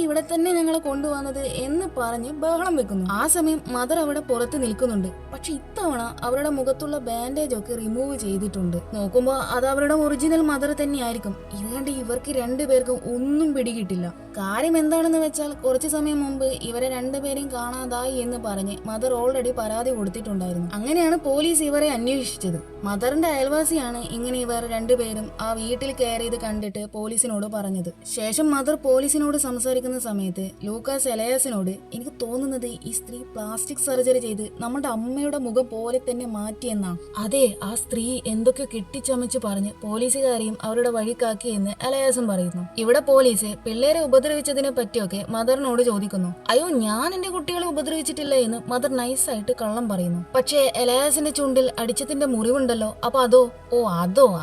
ഇവിടെ തന്നെ ഞങ്ങളെ കൊണ്ടുവന്നത് എന്ന് പറഞ്ഞ് ബഹളം വെക്കുന്നു. ആ സമയം മദർ അവിടെ പുറത്ത് നിൽക്കുന്നുണ്ട്. പക്ഷെ ഇത്തവണ അവരുടെ മുഖത്തുള്ള ബാൻഡേജ് ഒക്കെ റിമൂവ് ചെയ്തിട്ടുണ്ട്. നോക്കുമ്പോ അത് അവരുടെ ഒറിജിനൽ മദർ തന്നെയായിരിക്കും. ഇതുകൊണ്ട് ഇവർക്ക് രണ്ടുപേർക്കും ഒന്നും പിടികിട്ടില്ല. കാര്യം എന്താണെന്ന് വെച്ചാൽ കുറച്ചു സമയം മുമ്പ് ഇവരെ രണ്ടുപേരെയും കാണാതായി എന്ന് പറഞ്ഞ് മദർ ഓൾറെഡി പരാതി കൊടുത്തിട്ടുണ്ടായിരുന്നു. അങ്ങനെയാണ് പോലീസ് ഇവരെ അന്വേഷിച്ചത്. മദറിന്റെ അയൽവാസിയാണ് ഇങ്ങനെ ഇവർ രണ്ടുപേരും ആ വീട്ടിൽ കയറിയത് കണ്ടിട്ട് പോലീസിനോട് പറഞ്ഞത്. ശേഷം മദർ പോലീസിനോട് സംസാരിക്കുന്ന സമയത്ത് ലൂക്കാസ് എലയാസിനോട്, എനിക്ക് തോന്നുന്നത് ഈ സ്ത്രീ പ്ലാസ്റ്റിക് സർജറി ചെയ്ത് നമ്മുടെ അമ്മയുടെ മുഖം പോലെ തന്നെ മാറ്റിയെന്നാ. അതെ, ആ സ്ത്രീ എന്തൊക്കെ കെട്ടിച്ചമച്ച് പറഞ്ഞ് പോലീസുകാരെയും അവരുടെ വഴിക്കാക്കി എന്ന് എലയാസും പറയുന്നു. ഇവിടെ പോലീസ് പിള്ളേരെ ഉപദ്രവിച്ചതിനെ പറ്റിയൊക്കെ മദറിനോട് ചോദിക്കുന്നു. അയ്യോ, ഞാൻ എന്റെ കുട്ടികളെ ഉപദ്രവിച്ചിട്ടില്ല എന്ന് മദർ നൈസായിട്ട് കള്ളം പറയുന്നു. പക്ഷേ എലയാസിന്റെ ചുണ്ടിൽ അടിച്ചതിന്റെ മുറിവുണ്ടല്ലോ, അപ്പൊ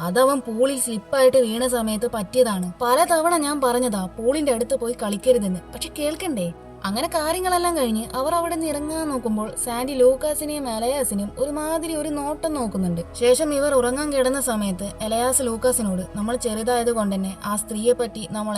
അതവൻ പൂളിൽ സ്ലിപ്പായിട്ട് വീണ സമയത്ത് പറ്റിയതാണ്. പലതവണ ഞാൻ പറഞ്ഞതാ പൂളിന്റെ അടുത്ത് പോയി കളിക്കരുതെന്ന്, പക്ഷെ കേൾക്കണ്ടേ. അങ്ങനെ കാര്യങ്ങളെല്ലാം കഴിഞ്ഞ് അവർ അവിടെ നിന്ന് ഇറങ്ങാൻ നോക്കുമ്പോൾ സാൻഡി ലൂക്കാസിനെയും എലയാസിനെയും ഒരുമാതിരി ഒരു നോട്ടം നോക്കുന്നുണ്ട്. ശേഷം ഇവർ ഉറങ്ങാൻ കിടന്ന സമയത്ത് എലയാസ് ലൂക്കാസിനോട്, നമ്മൾ ചെറുതായത് കൊണ്ട് തന്നെ ആ സ്ത്രീയെ പറ്റി നമ്മൾ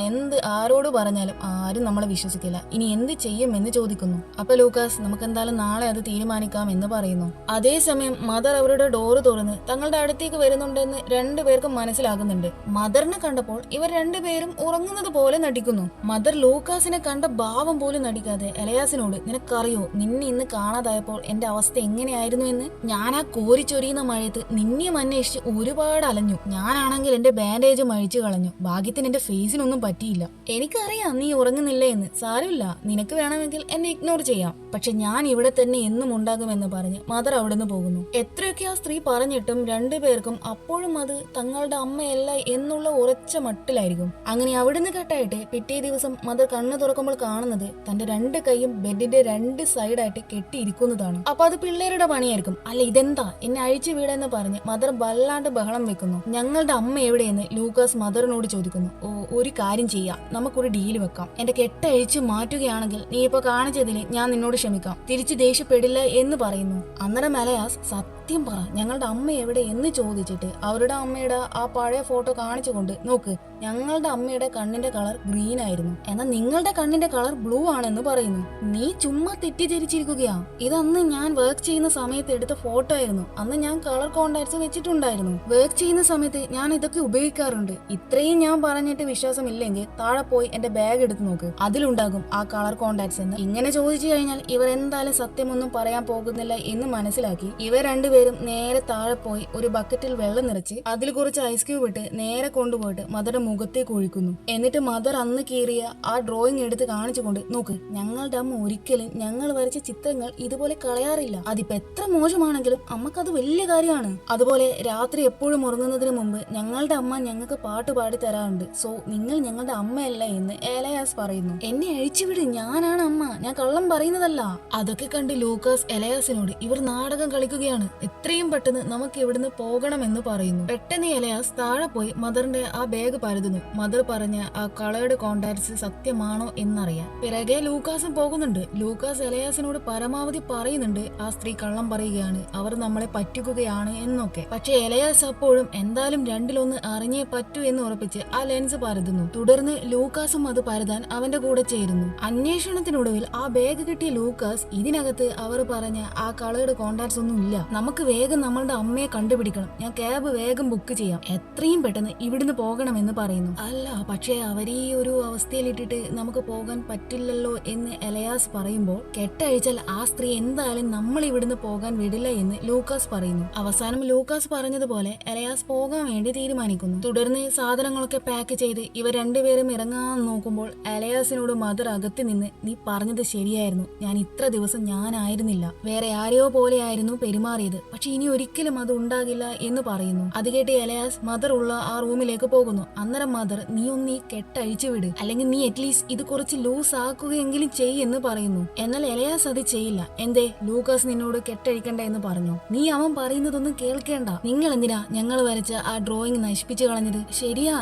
ആരോട് പറഞ്ഞാലും ആരും നമ്മളെ വിശ്വസിക്കില്ല, ഇനി എന്ത് ചെയ്യും എന്ന് ചോദിക്കുന്നു. അപ്പൊ ലൂക്കാസ്, നമുക്ക് എന്തായാലും നാളെ അത് തീരുമാനിക്കാം എന്ന് പറയുന്നു. അതേസമയം മദർ അവരുടെ ഡോറ് തുറന്ന് തങ്ങളുടെ അടുത്തേക്ക് വരുന്നുണ്ടെന്ന് രണ്ടുപേർക്കും മനസ്സിലാകുന്നുണ്ട്. മദറിനെ കണ്ടപ്പോൾ ഇവർ രണ്ടുപേരും ഉറങ്ങുന്നത് പോലെ നടിക്കുന്നു. മദർ ലൂക്കാസിനെ കണ്ട ഭാവം പോലും ാതെ എലയാസിനോട്, നിനക്കറിയോ നിന്നെ ഇന്ന് കാണാതായപ്പോൾ എന്റെ അവസ്ഥ എങ്ങനെയായിരുന്നു എന്ന്? ഞാൻ ആ കോരിച്ചൊരിയുന്ന മഴയത്ത് നിന്നെയും അന്വേഷിച്ച് ഒരുപാട് അലഞ്ഞു. ഞാനാണെങ്കിൽ എന്റെ ബാൻഡേജ് അഴിച്ചു കളഞ്ഞു. ഭാഗ്യത്തിന് എന്റെ ഫേസിനൊന്നും പറ്റിയില്ല. എനിക്കറിയാം നീ ഉറങ്ങുന്നില്ല എന്ന്. സാരമില്ല, നിനക്ക് വേണമെങ്കിൽ എന്നെ ഇഗ്നോർ ചെയ്യാം, പക്ഷെ ഞാൻ ഇവിടെ തന്നെ എന്നും ഉണ്ടാകുമെന്ന് പറഞ്ഞ് മദർ അവിടുന്ന് പോകുന്നു. എത്രയൊക്കെ ആ സ്ത്രീ പറഞ്ഞിട്ടും രണ്ടുപേർക്കും അപ്പോഴും അത് തങ്ങളുടെ അമ്മയല്ല എന്നുള്ള ഉറച്ച മട്ടിലായിരിക്കും. അങ്ങനെ അവിടുന്ന് കെട്ടായിട്ട് പിറ്റേ ദിവസം മദർ കണ്ണു തുറക്കുമ്പോൾ കാണുന്നത് തന്റെ രണ്ട് കൈയും ബെഡിന്റെ രണ്ട് സൈഡായിട്ട് കെട്ടിയിരിക്കുന്നതാണ്. അപ്പൊ അത് പിള്ളേരുടെ പണിയായിരിക്കും. അല്ല, ഇതെന്താ എന്നെ അഴിച്ചു വീടെന്ന് പറഞ്ഞ് മദർ വല്ലാണ്ട് ബഹളം വെക്കുന്നു. ഞങ്ങളുടെ അമ്മ എവിടെയെന്ന് ലൂക്കാസ് മദറിനോട് ചോദിക്കുന്നു. ഒരു കാര്യം ചെയ്യാം, നമുക്കൊരു ഡീല് വെക്കാം. എന്റെ കെട്ടഴിച്ചു മാറ്റുകയാണെങ്കിൽ നീ ഇപ്പൊ കാണിച്ചതിന് ഞാൻ നിന്നോട് ക്ഷമിക്കാം, തിരിച്ചു ദേഷ്യപ്പെടില്ല എന്ന് പറയുന്നു. അന്നേരം എലയാസ്, സത്യം പറ, ഞങ്ങളുടെ അമ്മ എവിടെ എന്ന് ചോദിച്ചിട്ട് അവരുടെ അമ്മയുടെ ആ പഴയ ഫോട്ടോ കാണിച്ചുകൊണ്ട്, നോക്ക്, ഞങ്ങളുടെ അമ്മയുടെ കണ്ണിന്റെ കളർ ഗ്രീൻ ആയിരുന്നു, എന്നാൽ നിങ്ങളുടെ കണ്ണിന്റെ കളർ ബ്ലൂ ആണെന്ന് പറയുന്നു. നീ ചുമ്മാ തെറ്റിദ്ധരിച്ചിരിക്കുകയാ. ഇതന്ന് ഞാൻ വർക്ക് ചെയ്യുന്ന സമയത്ത് എടുത്ത ഫോട്ടോ ആയിരുന്നു. അന്ന് ഞാൻ കളർ കോണ്ടാക്ട്സ് വെച്ചിട്ടുണ്ടായിരുന്നു. വർക്ക് ചെയ്യുന്ന സമയത്ത് ഞാൻ ഇതൊക്കെ ഉപയോഗിക്കാറുണ്ട്. ഇത്രയും ഞാൻ പറഞ്ഞിട്ട് വിശ്വാസമില്ലെങ്കിൽ താഴെ പോയി എന്റെ ബാഗ് എടുത്ത് നോക്ക്, അതിലുണ്ടാകും ആ കളർ കോണ്ടാക്ട്സ് എന്ന്. ഇങ്ങനെ ചോദിച്ചു കഴിഞ്ഞാൽ ഇവർ എന്തായാലും സത്യമൊന്നും പറയാൻ പോകുന്നില്ല എന്ന് മനസ്സിലാക്കി ഇവർ രണ്ടുപേരും നേരെ താഴെ പോയി ഒരു ബക്കറ്റിൽ വെള്ളം നിറച്ച് അതിൽ കുറച്ച് ഐസ് ക്യൂബ് ഇട്ട് നേരെ കൊണ്ടുപോയിട്ട് മദറിന്റെ മുഖത്തേക്ക് ഒഴിക്കുന്നു. എന്നിട്ട് മദർ അന്ന് കീറിയ ആ ഡ്രോയിങ് എടുത്ത് കാണിച്ചുകൊണ്ട്, നോക്ക്, ഞങ്ങളുടെ അമ്മ ഒരിക്കലും ഞങ്ങൾ വരച്ച ചിത്രങ്ങൾ ഇതുപോലെ കളയാറില്ല. അതിപ്പോ എത്ര മോശമാണെങ്കിലും അമ്മക്കത് വലിയ കാര്യമാണ്. അതുപോലെ രാത്രി എപ്പോഴും ഉറങ്ങുന്നതിന് മുമ്പ് ഞങ്ങളുടെ അമ്മ ഞങ്ങൾക്ക് പാട്ട് പാടി തരാറുണ്ട്. സോ നിങ്ങൾ ഞങ്ങളുടെ അമ്മയല്ല എന്ന് എലയാസ് പറയുന്നു. എന്നെ അഴിച്ചുവിട്, ഞാനാണ് അമ്മ, ഞാൻ കള്ളം പറയുന്നതല്ല. അതൊക്കെ കണ്ട് ലൂക്കാസ് എലയാസിനോട്, ഇവർ നാടകം കളിക്കുകയാണ്, എത്രയും പെട്ടെന്ന് നമുക്ക് ഇവിടുന്ന് പോകണമെന്ന് പറയുന്നു. പെട്ടെന്ന് എലയാസ് താഴെ പോയി മദറിന്റെ ആ ബാഗ് പരതുന്നു. മദർ പറഞ്ഞ ആ കളേർഡ് കോണ്ടാക്ട്സ് സത്യമാണോ എന്നറിയാൻ. പിറകെ ലൂക്കാസും പോകുന്നുണ്ട്. ലൂക്കാസ് എലയാസിനോട് പരമാവധി പറയുന്നുണ്ട് ആ സ്ത്രീ കള്ളം പറയുകയാണ്, അവർ നമ്മളെ പറ്റിക്കുകയാണ് എന്നൊക്കെ. പക്ഷെ എലയാസ് അപ്പോഴും എന്തായാലും രണ്ടിലൊന്ന് അറിഞ്ഞേ പറ്റൂ എന്ന് ഉറപ്പിച്ച് ആ ലെൻസ് പരതുന്നു. തുടർന്ന് ലൂക്കാസും അത് പരതാൻ അവന്റെ കൂടെ ചേരുന്നു. അന്വേഷണത്തിനൊടുവിൽ ആ ബാഗ് കിട്ടിയ ലൂക്കാസ്, ഇതിനകത്ത് അവർ പറഞ്ഞ ആ കളേർഡ് കോണ്ടാക്ട്സ് ഒന്നും ഇല്ല, നമുക്ക് വേഗം നമ്മളുടെ അമ്മയെ കണ്ടുപിടിക്കണം, ഞാൻ ക്യാബ് വേഗം ബുക്ക് ചെയ്യാം, എത്രയും പെട്ടെന്ന് ഇവിടുന്ന് പോകണമെന്ന് പറയുന്നു. അല്ല, പക്ഷേ അവരീ ഒരു അവസ്ഥയിലിട്ടിട്ട് നമുക്ക് പോകാൻ പറ്റില്ലല്ലോ എന്ന് എലയാസ് പറയുമ്പോൾ, കെട്ടഴിച്ചാൽ ആ സ്ത്രീ എന്തായാലും നമ്മൾ ഇവിടുന്ന് പോകാൻ വിടില്ല എന്ന് ലൂക്കാസ് പറയുന്നു. അവസാനം ലൂക്കാസ് പറഞ്ഞതുപോലെ എലയാസ് പോകാൻ വേണ്ടി തീരുമാനിക്കുന്നു. തുടർന്ന് സാധനങ്ങളൊക്കെ പാക്ക് ചെയ്ത് ഇവർ രണ്ടുപേരും ഇറങ്ങാൻ നോക്കുമ്പോൾ എലയാസിനോട് മദർ അകത്ത് നിന്ന്, നീ പറഞ്ഞത് ശരിയായിരുന്നു, ഞാൻ ഇത്ര ദിവസം ഞാനായിരുന്നില്ല, വേറെ ആരെയോ പോലെയായിരുന്നു പെരുമാറിയത്, പക്ഷെ ഇനി ഒരിക്കലും അത് ഉണ്ടാകില്ല എന്ന് പറയുന്നു. അത് കേട്ട് എലയാസ് മദർ ഉള്ള ആ റൂമിലേക്ക് പോകുന്നു. അന്നേരം മദർ, നീ ഒന്ന് ഈ കെട്ടഴിച്ചു വിട്, അല്ലെങ്കിൽ നീ അറ്റ്ലീസ്റ്റ് ഇത് കുറച്ച് ലൂസ് ആക്കുകയെങ്കിലും എന്ന് പറയുന്നു. എന്നാൽ എലയാസ് അത് ചെയ്യില്ല. എന്തേ, ലൂക്കാസ് നിന്നോട് കെട്ടഴിക്കണ്ട എന്ന് പറഞ്ഞു. നീ അവൻ പറയുന്നതൊന്നും കേൾക്കേണ്ട. നിങ്ങൾ എന്തിനാ ഞങ്ങൾ വരച്ച ആ ഡ്രോയിങ് നശിപ്പിച്ചു കളഞ്ഞത്? ശരിയാ,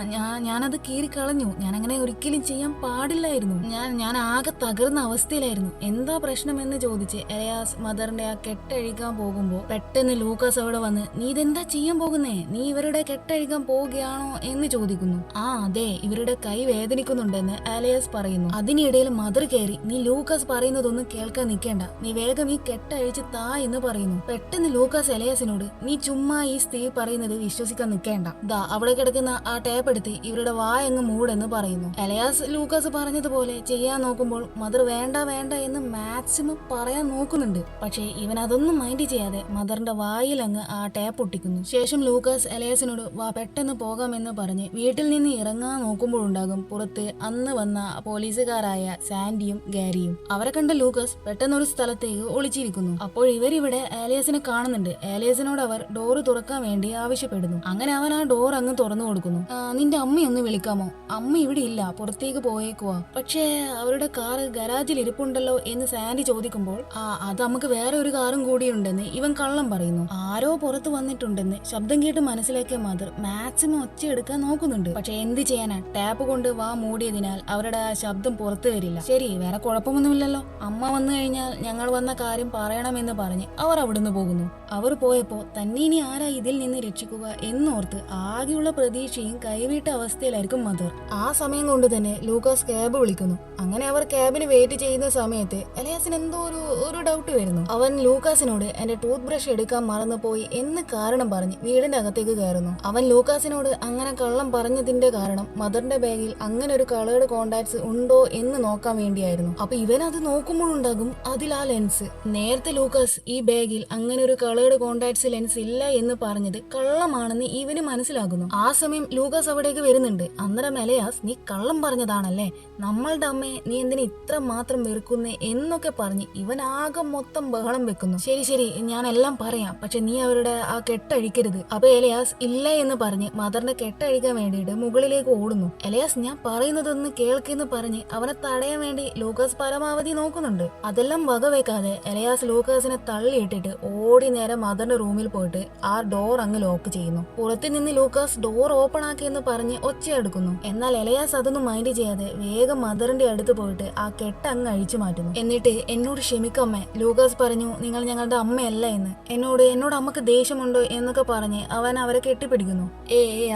ഞാനത് കീറിക്കളഞ്ഞു. ഞാൻ അങ്ങനെ ഒരിക്കലും ചെയ്യാൻ പാടില്ലായിരുന്നു. ഞാൻ ആകെ തകർന്ന അവസ്ഥയിലായിരുന്നു. എന്താ പ്രശ്നം എന്ന് ചോദിച്ച് എലയാസ് മദറിന്റെ ആ കെട്ടഴിക്കാൻ പോകുമ്പോ പെട്ടെന്ന് ലൂക്കാസ് അവിടെ വന്ന്, നീ ഇതെന്താ ചെയ്യാൻ പോകുന്നേ? നീ ഇവരുടെ കെട്ടഴിക്കാൻ പോവുകയാണോ എന്ന് ചോദിക്കുന്നു. ആ അതെ, ഇവരുടെ കൈ വേദനിക്കുന്നുണ്ടെന്ന് എലയാസ് പറയുന്നു. അതിനിടയിൽ മദർ കയറി, നീ ലൂക്കാസ് പറയുന്നതൊന്നും കേൾക്കാൻ നിൽക്കേണ്ട, നീ വേഗം ഈ കെട്ടഴിച്ച് താ എന്ന് പറയുന്നു. പെട്ടെന്ന് ലൂക്കാസ് എലയാസിനോട്, നീ ചുമ്മാ ഈ സ്ത്രീ പറയുന്നത് വിശ്വസിക്കാൻ നിൽക്കേണ്ട, ദാ അവിടെ കിടക്കുന്ന ആ ടേപ്പ് എടുത്ത് ഇവരുടെ വായങ്ങ് മൂടെന്ന് പറയുന്നു. എലയാസ് ലൂക്കാസ് പറഞ്ഞതുപോലെ ചെയ്യാൻ നോക്കുമ്പോൾ മദർ വേണ്ട വേണ്ട എന്ന് മാക്സിമം പറയാൻ നോക്കുന്നുണ്ട്. പക്ഷേ ഇവൻ അതൊന്നും മൈൻഡ് ചെയ്യാതെ മദറിന്റെ വായിൽ അങ്ങ് ആ ടേപ്പ് ഒട്ടിക്കുന്നു. ശേഷം ലൂക്കാസ് എലയാസിനോട് വാ പെട്ടെന്ന് പോകാമെന്ന് പറഞ്ഞ് വീട്ടിൽ നിന്ന് ഇറങ്ങാൻ നോക്കുമ്പോഴുണ്ടാകും പുറത്ത് അന്ന് വന്ന പോലീസുകാരായ സാൻഡിയും ഗാരിയും. അവരെ കണ്ട ലൂക്കാസ് പെട്ടെന്ന് ഒരു സ്ഥലത്തേക്ക് ഒളിച്ചിരിക്കുന്നു. അപ്പോൾ ഇവരിവിടെ ഏലിയസിനെ കാണുന്നുണ്ട്. ഏലിയസിനോട് അവർ ഡോറ് തുറക്കാൻ വേണ്ടി ആവശ്യപ്പെടുന്നു. അങ്ങനെ അവൻ ആ ഡോർ അങ്ങ് തുറന്നു കൊടുക്കുന്നു. നിന്റെ അമ്മയൊന്ന് വിളിക്കാമോ? അമ്മ ഇവിടെ ഇല്ല, പുറത്തേക്ക് പോയേക്കുവാ. പക്ഷേ അവരുടെ കാറ് ഗരാജിൽ ഇരിപ്പുണ്ടല്ലോ എന്ന് സാൻഡി ചോദിക്കുമ്പോൾ അത് നമുക്ക് വേറെ ഒരു കാറും കൂടിയുണ്ടെന്ന് ഇവൻ കള്ളം പറയുന്നു. ആരോ പുറത്ത് വന്നിട്ടുണ്ടെന്ന് ശബ്ദം കേട്ട് മനസ്സിലാക്കിയ മദർ മാക്സിമം ഒച്ചയെടുക്കാൻ നോക്കുന്നുണ്ട്. പക്ഷെ എന്ത് ചെയ്യാനാ, ടാപ്പ് കൊണ്ട് വാ മൂടിയതിനാൽ അവരുടെ ആ ശബ്ദം പുറത്തു വരില്ല. ശരി, വേറെ കുഴപ്പമൊന്നുമില്ലല്ലോ. അമ്മ വന്നു കഴിഞ്ഞാൽ ഞങ്ങൾ വന്ന കാര്യം പറയണമെന്ന് പറഞ്ഞ് അവർ അവിടുന്ന് പോകുന്നു. അവർ പോയപ്പോ തന്നെ ഇനി ആരാ ഇതിൽ നിന്ന് രക്ഷിക്കുക എന്നോർത്ത് ആകെയുള്ള പ്രതീക്ഷയും കൈവിട്ട അവസ്ഥയിലായിരിക്കും മദർ. ആ സമയം കൊണ്ട് തന്നെ ലൂക്കാസ് ക്യാബ് വിളിക്കുന്നു. അങ്ങനെ അവർ ക്യാബിന് വെയിറ്റ് ചെയ്യുന്ന സമയത്ത് എലയാസിന് എന്തോ ഒരു ഡൗട്ട് വരുന്നു. അവൻ ലൂക്കാസിനോട് എന്റെ ടൂത്ത് ബ്രഷ് എടുക്കാൻ മറന്നുപോയി എന്ന് കാരണം പറഞ്ഞ് വീടിന്റെ അകത്തേക്ക് കയറുന്നു. അവൻ ലൂക്കാസിനോട് അങ്ങനെ കള്ളം പറഞ്ഞതിന്റെ കാരണം മദറിന്റെ ബാഗിൽ അങ്ങനെ ഒരു കളേർഡ് കോണ്ടാക്ട്സ് ഉണ്ടോ എന്ന് നോക്കാൻ വേണ്ടിയായിരുന്നു. അപ്പൊ ഇവൻ അത് നോക്കുമ്പോഴുണ്ടാകും അതിൽ ആ ലെൻസ്. നേരത്തെ ലൂക്കാസ് ഈ ബാഗിൽ അങ്ങനെ ഒരു കളേർഡ് കോണ്ടാക്ട്സ് ലെൻസ് ഇല്ല എന്ന് പറഞ്ഞത് കള്ളമാണെന്ന് ഇവന് മനസ്സിലാകുന്നു. ആ സമയം ലൂക്കാസ് അവിടേക്ക് വരുന്നുണ്ട്. അന്നേരം എലയാസ്, നീ കള്ളം പറഞ്ഞതാണല്ലേ, നമ്മളുടെ അമ്മയെ നീ എന്തിനാ ഇത്ര മാത്രം വെറുക്കുന്നേ എന്നൊക്കെ പറഞ്ഞ് ഇവൻ ആകെ മൊത്തം ബഹളം വെക്കുന്നു. ശരി ശരി, ഞാൻ എല്ലാം പറയാം, പക്ഷെ നീ അവരുടെ ആ കെട്ടഴിക്കരുത്. അപ്പൊ എലയാസ് ഇല്ല എന്ന് പറഞ്ഞ് മദറിന്റെ കെട്ടഴിക്കാൻ വേണ്ടിയിട്ട് മുകളിലേക്ക് ഓടുന്നു. എലയാസ്, ഞാൻ പറയുന്നതൊന്ന് കേൾക്കെന്ന് പറഞ്ഞ് അവനെ തടയാൻ വേണ്ടി ലൂക്കാസ് പരമാവധി നോക്കുന്നുണ്ട്. അതെല്ലാം വകവെക്കാതെ എലയാസ് ലൂക്കാസിനെ തള്ളിയിട്ടിട്ട് ഓടി നേരെ മദറിന്റെ റൂമിൽ പോയിട്ട് ആ ഡോർ അങ്ങ് ലോക്ക് ചെയ്യുന്നു. പുറത്തു നിന്ന് ലൂക്കാസ് ഡോർ ഓപ്പൺ ആക്കിയെന്ന് പറഞ്ഞ് ഒച്ചയെടുക്കുന്നു. എന്നാൽ എലയാസ് അതൊന്നും മൈൻഡ് ചെയ്യാതെ വേഗം മദറിന്റെ അടുത്ത് പോയിട്ട് ആ കെട്ട് അങ്ങ് അഴിച്ചു മാറ്റുന്നു. എന്നിട്ട്, എന്നോട് ക്ഷമിക്കമ്മേ, ലൂക്കാസ് പറഞ്ഞു നിങ്ങൾ ഞങ്ങളുടെ അമ്മയല്ല എന്ന്. എന്നോട് അമ്മക്ക് ദേഷ്യമുണ്ടോ എന്നൊക്കെ പറഞ്ഞ് അവൻ അവരെ കെട്ടിപ്പിടിക്കുന്നു.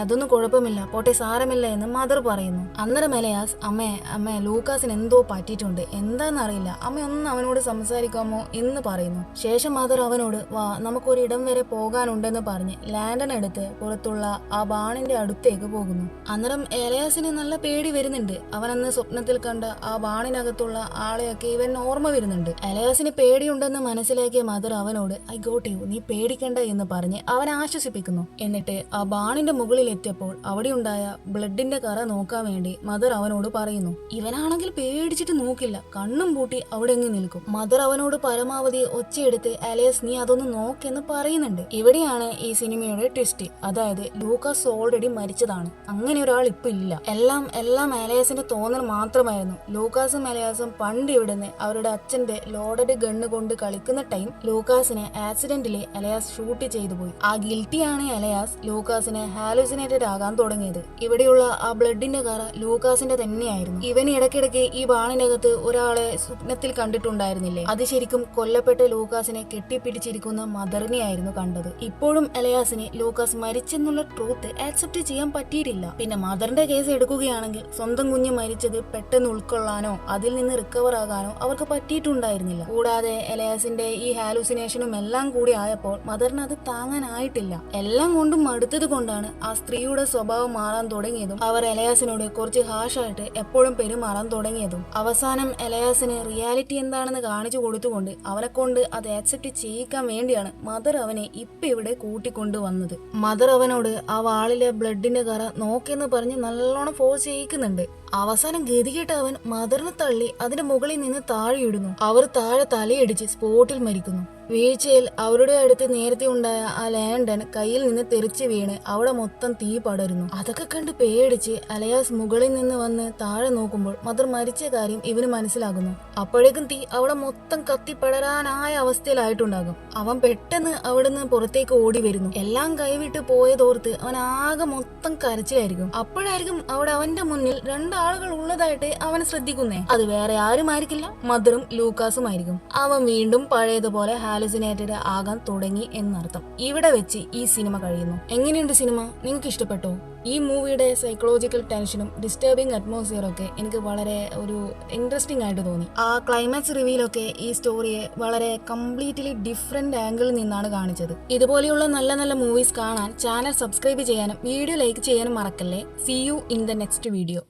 അതൊന്നും കുഴപ്പമില്ല, പോട്ടെ, സാരമില്ല എന്ന് മദർ പറയുന്നു. അന്നേരം എലയാസ്, അമ്മേ ലൂക്കാസിന് എന്തോ പറ്റിയിട്ടുണ്ട്, എന്താന്നറിയില്ല, അമ്മ ഒന്ന് അവനോട് സംസാരിക്കാമോ എന്ന് പറയുന്നു. ശേഷം മദർ അവനോട് വാ നമുക്കൊരിടം വരെ പോകാനുണ്ടെന്ന് പറഞ്ഞ് ലാൻഡൻ എടുത്ത് പുറത്തുള്ള ആ ബാണിന്റെ അടുത്തേക്ക് പോകുന്നു. അന്നേരം എലയാസിന് നല്ല പേടി വരുന്നുണ്ട്. അവനന്ന് സ്വപ്നത്തിൽ കണ്ട ആ ബാണിനകത്തുള്ള ആളെയൊക്കെ ഇവൻ ഓർമ്മ വരുന്നുണ്ട്. എലയാസിന് പേടിയുണ്ടെന്ന് മനസ്സിലാക്കിയ മദർ അവനോട് ഐ ഗോട്ട് യു, നീ പേടിക്കണ്ട എന്ന് പറഞ്ഞ് അവനെ ആശ്വസിപ്പിക്കുന്നു. എന്നിട്ട് ആ ബാണിന്റെ മുകളിൽ എത്തിയപ്പോൾ അവിടെ ഉണ്ടായ ബ്ലഡിന്റെ കറ നോക്കാൻ വേണ്ടി മദർ അവനോട് പറയുന്നു. ഇവനാണെങ്കിൽ പേടിച്ചിട്ട് നോക്കില്ല, കണ്ണും പൂട്ടി അവിടെ അങ്ങ് നിൽക്കും. മദർ അവനോട് പരമാവധി ഒച്ചയെടുത്ത് എലയാസ് നീ അതൊന്ന് നോക്കെന്ന് പറയുന്നുണ്ട്. ഇവിടെയാണ് ഈ സിനിമയുടെ ട്വിസ്റ്റ്. അതായത് ലൂക്കാസ് ഓൾറെഡി മരിച്ചതാണ്, അങ്ങനെ ഒരാൾ ഇപ്പൊ ഇല്ല. എല്ലാം എലയാസിന്റെ തോന്നൽ മാത്രമായിരുന്നു. ലൂക്കാസും എലയാസും പണ്ട് ഇവിടുന്ന് അവരുടെ അച്ഛന്റെ ലോഡഡ് ഗണ്ണ് കൊണ്ട് കളിക്കുന്ന ടൈം ലൂക്കാസിനെ ആക്സിഡന്റില് എലയാസ് ഷൂട്ട് ചെയ്തു പോയി. ആ ഗിൽറ്റിയാണ് എലയാസ് ലൂക്കാസിനെ ഹാലുസിനേറ്റഡ് ആകാൻ തുടങ്ങിയത്. ഇവിടെയുള്ള ആ ബ്ലഡിന്റെ കറ ലൂക്കാസിന്റെ തന്നെയായിരുന്നു. ഇവന് ഇടയ്ക്കിടയ്ക്ക് ഈ ബാണിനകത്ത് ഒരാളെ സ്വപ്നത്തിൽ കണ്ടിട്ടുണ്ടായിരുന്നില്ലേ, അത് ശരിക്കും കൊല്ലപ്പെട്ട ലൂക്കാസിനെ കെട്ടിപ്പിടിച്ചിരിക്കുന്ന മദറിനെയായിരുന്നു കണ്ടത്. ഇപ്പോഴും എലയാസിന് ലൂക്കാസ് മരിച്ചെന്നുള്ള ട്രൂത്ത് ആക്സെപ്റ്റ് ചെയ്യാൻ പറ്റിയിട്ടില്ല. പിന്നെ മദറിന്റെ കേസ് എടുക്കുകയാണെങ്കിൽ സ്വന്തം കുഞ്ഞ് മരിച്ചത് പെട്ടെന്ന് ഉൾക്കൊള്ളാനോ അതിൽ നിന്ന് റിക്കവർ ആകാനോ അവർക്ക് പറ്റിയിട്ടുണ്ടായിരുന്നില്ല. കൂടാതെ എലയാസിന്റെ ഈ ഹാലുസിനേഷനും എല്ലാം കൂടി ആയപ്പോൾ മദറിന് അത് താങ്ങാനായിട്ടില്ല. എല്ലാം കൊണ്ടും മടുത്തത് കൊണ്ടാണ് ആ സ്ത്രീയുടെ സ്വഭാവം മാറാൻ തുടങ്ങിയതും അവർ എലയാസിനോട് കുറച്ച് ഹാഷായിട്ട് എപ്പോഴും പെരുമാറാൻ തുടങ്ങിയതും. അവസാനം എലയാസിന് റിയാലിറ്റി എന്താണെന്ന് കാണിച്ചു കൊടുത്തുകൊണ്ട് അവനെ കൊണ്ട് അത് ആക്സെപ്റ്റ് ചെയ്യിക്കാൻ വേണ്ടിയാണ് മദർ അവനെ ഇപ്പൊ ഇവിടെ കൂട്ടിക്കൊണ്ടുവന്നത്. മദർ അവനോട് ആ വാളിലെ ബ്ലഡിന്റെ കറ നോക്കെന്ന് പറഞ്ഞ് നല്ലോണം ഫോഴ്സ് ചെയ്യിക്കുന്നുണ്ട്. അവസാനം ഗതികെട്ട അവൻ മദറിനെ തള്ളി അതിന്റെ മുകളിൽ നിന്ന് താഴെയിടുന്നു. അവർ താഴെ തലയടിച്ച് സ്പോട്ടിൽ മരിക്കുന്നു. വീഴ്ചയിൽ അവരുടെ അടുത്ത് നേരത്തെ ഉണ്ടായ ആ ലാൻഡൻ കയ്യിൽ നിന്ന് തെറിച്ച് വീണ് അവിടെ മൊത്തം തീ പടരുന്നു. അതൊക്കെ കണ്ട് പേടിച്ച് അലയാസ് മുകളിൽ നിന്ന് വന്ന് താഴെ നോക്കുമ്പോൾ മദർ മരിച്ച കാര്യം ഇവന് മനസ്സിലാകുന്നു. അപ്പോഴേക്കും തീ അവിടെ മൊത്തം കത്തിപ്പടരാനായ അവസ്ഥയിലായിട്ടുണ്ടാകും. അവൻ പെട്ടെന്ന് അവിടെ നിന്ന് പുറത്തേക്ക് ഓടി വരുന്നു. എല്ലാം കൈവിട്ട് പോയതോർത്ത് അവൻ ആകെ മൊത്തം കരച്ചിലായിരിക്കും. അപ്പോഴായിരിക്കും അവിടെ അവന്റെ മുന്നിൽ രണ്ടാളുകൾ ഉള്ളതായിട്ട് അവൻ ശ്രദ്ധിക്കുന്നേ. അത് വേറെ ആരുമായിരിക്കില്ല, മദറും ലൂക്കാസും ആയിരിക്കും. അവൻ വീണ്ടും പഴയതുപോലെ ഹാലുസിനേറ്റഡ് ആകാൻ തുടങ്ങി എന്നർത്ഥം. ഇവിടെ വെച്ച് ഈ സിനിമ കഴിയുന്നു. എങ്ങനെയുണ്ട് സിനിമ? നിങ്ങൾക്ക് ഇഷ്ടപ്പെട്ടോ? ഈ മൂവിയുടെ സൈക്കോളജിക്കൽ ടെൻഷനും ഡിസ്റ്റർബിംഗ് അറ്റ്മോസ്ഫിയറും ഒക്കെ എനിക്ക് വളരെ ഒരു ഇൻട്രസ്റ്റിംഗ് ആയിട്ട് തോന്നി. ആ ക്ലൈമാക്സ് റിവീലൊക്കെ ഈ സ്റ്റോറിയെ വളരെ കംപ്ലീറ്റ്ലി ഡിഫറെന്റ് ആംഗിളിൽ നിന്നാണ് കാണിച്ചത്. ഇതുപോലെയുള്ള നല്ല നല്ല മൂവീസ് കാണാൻ ചാനൽ സബ്സ്ക്രൈബ് ചെയ്യാനും വീഡിയോ ലൈക്ക് ചെയ്യാനും മറക്കല്ലേ. See you in the next video.